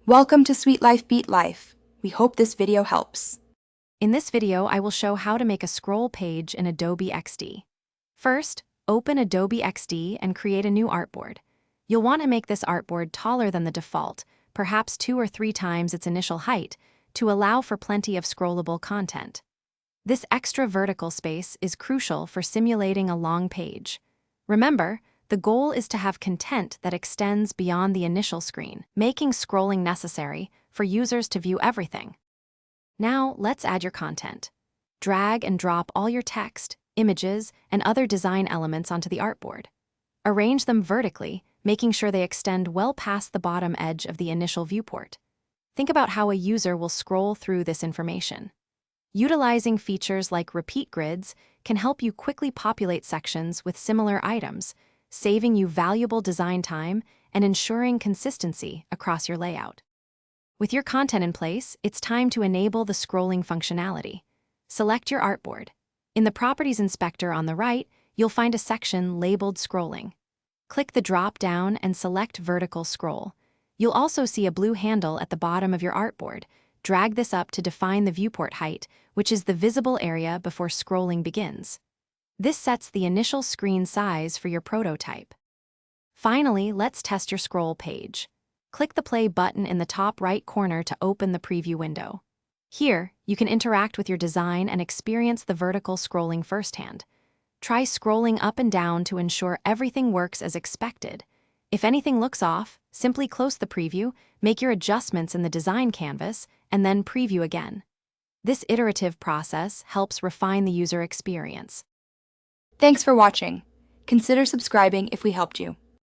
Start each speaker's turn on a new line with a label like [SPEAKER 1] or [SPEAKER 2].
[SPEAKER 1] Welcome to Sweet Life Beat Life. We hope this video helps.
[SPEAKER 2] In this video, I will show how to make a scroll page in Adobe XD. First, open Adobe XD and create a new artboard. You'll want to make this artboard taller than the default, perhaps 2 or 3 times its initial height, to allow for plenty of scrollable content. This extra vertical space is crucial for simulating a long page. Remember, the goal is to have content that extends beyond the initial screen, making scrolling necessary for users to view everything. Now, let's add your content. Drag and drop all your text, images, and other design elements onto the artboard. Arrange them vertically, making sure they extend well past the bottom edge of the initial viewport. Think about how a user will scroll through this information. Utilizing features like repeat grids can help you quickly populate sections with similar items, saving you valuable design time and ensuring consistency across your layout. With your content in place, it's time to enable the scrolling functionality. Select your artboard. In the Properties Inspector on the right, you'll find a section labeled Scrolling. Click the drop-down and select Vertical Scroll. You'll also see a blue handle at the bottom of your artboard. Drag this up to define the viewport height, which is the visible area before scrolling begins. This sets the initial screen size for your prototype. Finally, let's test your scroll page. Click the play button in the top right corner to open the preview window. Here, you can interact with your design and experience the vertical scrolling firsthand. Try scrolling up and down to ensure everything works as expected. If anything looks off, simply close the preview, make your adjustments in the design canvas, and then preview again. This iterative process helps refine the user experience.
[SPEAKER 1] Thanks for watching. Consider subscribing if we helped you.